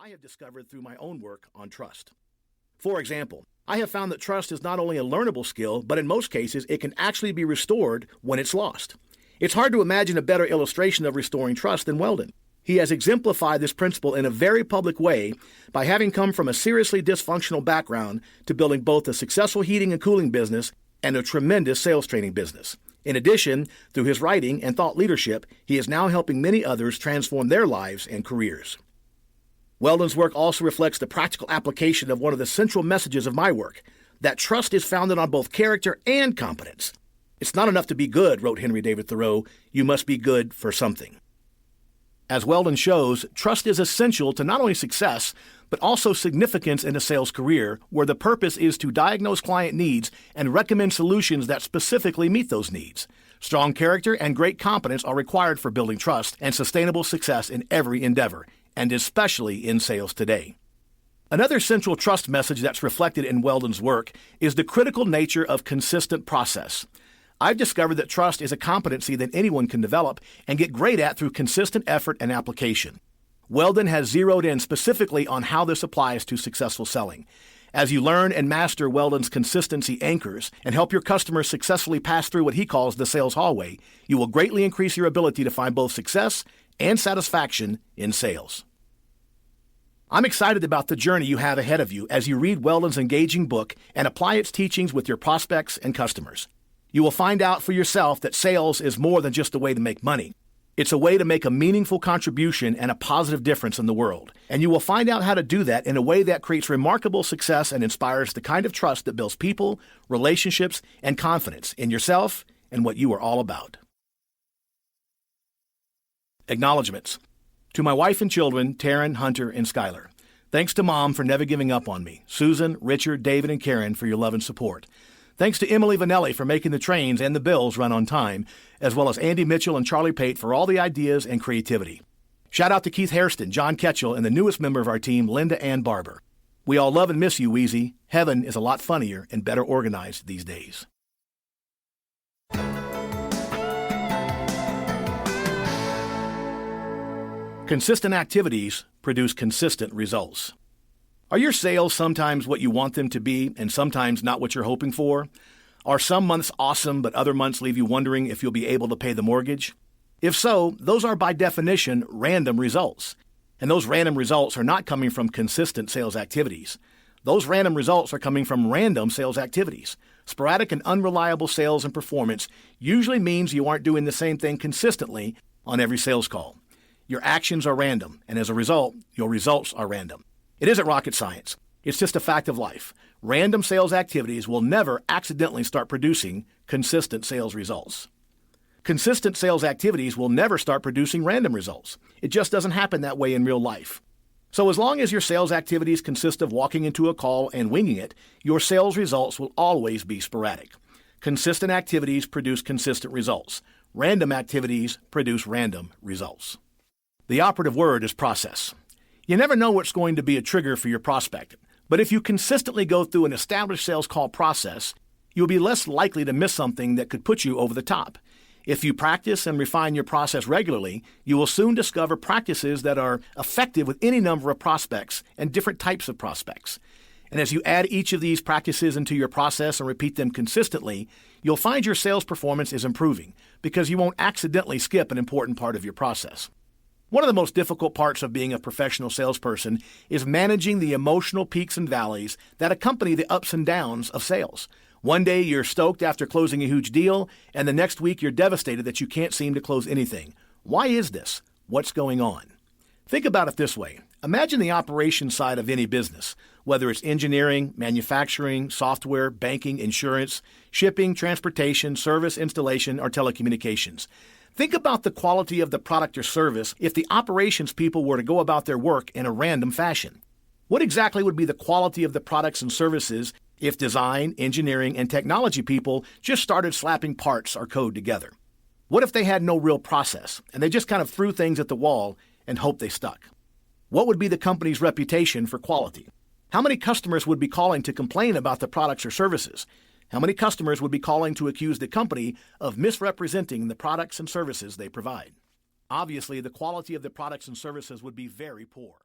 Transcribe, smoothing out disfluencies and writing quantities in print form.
I have discovered through my own work on trust. For example, I have found that trust is not only a learnable skill, but in most cases it can actually be restored when it's lost. It's hard to imagine a better illustration of restoring trust than Weldon. He has exemplified this principle in a very public way by having come from a seriously dysfunctional background to building both a successful heating and cooling business and a tremendous sales training business. In addition, through his writing and thought leadership, he is now helping many others transform their lives and careers. Weldon's work also reflects the practical application of one of the central messages of my work, that trust is founded on both character and competence. It's not enough to be good, wrote Henry David Thoreau. You must be good for something. As Weldon shows, trust is essential to not only success, but also significance in a sales career, where the purpose is to diagnose client needs and recommend solutions that specifically meet those needs. Strong character and great competence are required for building trust and sustainable success in every endeavor, and especially in sales today. Another central trust message that's reflected in Weldon's work is the critical nature of consistent process. I've discovered that trust is a competency that anyone can develop and get great at through consistent effort and application. Weldon has zeroed in specifically on how this applies to successful selling. As you learn and master Weldon's consistency anchors and help your customers successfully pass through what he calls the sales hallway, you will greatly increase your ability to find both success and satisfaction in sales. I'm excited about the journey you have ahead of you as you read Weldon's engaging book and apply its teachings with your prospects and customers. You will find out for yourself that sales is more than just a way to make money. It's a way to make a meaningful contribution and a positive difference in the world. And you will find out how to do that in a way that creates remarkable success and inspires the kind of trust that builds people, relationships, and confidence in yourself and what you are all about. Acknowledgements. To my wife and children, Taryn, Hunter, and Skylar. Thanks to Mom for never giving up on me. Susan, Richard, David, and Karen for your love and support. Thanks to Emily Vanelli for making the trains and the bills run on time, as well as Andy Mitchell and Charlie Pate for all the ideas and creativity. Shout out to Keith Hairston, John Ketchell, and the newest member of our team, Linda Ann Barber. We all love and miss you, Wheezy. Heaven is a lot funnier and better organized these days. Consistent activities produce consistent results. Are your sales sometimes what you want them to be and sometimes not what you're hoping for? Are some months awesome but other months leave you wondering if you'll be able to pay the mortgage? If so, those are by definition random results. And those random results are not coming from consistent sales activities. Those random results are coming from random sales activities. Sporadic and unreliable sales and performance usually means you aren't doing the same thing consistently on every sales call. Your actions are random, and as a result, your results are random. It isn't rocket science. It's just a fact of life. Random sales activities will never accidentally start producing consistent sales results. Consistent sales activities will never start producing random results. It just doesn't happen that way in real life. So as long as your sales activities consist of walking into a call and winging it, your sales results will always be sporadic. Consistent activities produce consistent results. Random activities produce random results. The operative word is process. You never know what's going to be a trigger for your prospect, but if you consistently go through an established sales call process, you'll be less likely to miss something that could put you over the top. If you practice and refine your process regularly, you will soon discover practices that are effective with any number of prospects and different types of prospects. And as you add each of these practices into your process and repeat them consistently, you'll find your sales performance is improving because you won't accidentally skip an important part of your process. One of the most difficult parts of being a professional salesperson is managing the emotional peaks and valleys that accompany the ups and downs of sales. One day you're stoked after closing a huge deal, and the next week you're devastated that you can't seem to close anything. Why is this? What's going on? Think about it this way. Imagine the operations side of any business, whether it's engineering, manufacturing, software, banking, insurance, shipping, transportation, service, installation, or telecommunications. Think about the quality of the product or service if the operations people were to go about their work in a random fashion. What exactly would be the quality of the products and services if design, engineering, and technology people just started slapping parts or code together? What if they had no real process and they just kind of threw things at the wall and hoped they stuck? What would be the company's reputation for quality? How many customers would be calling to complain about the products or services? How many customers would be calling to accuse the company of misrepresenting the products and services they provide? Obviously, the quality of the products and services would be very poor.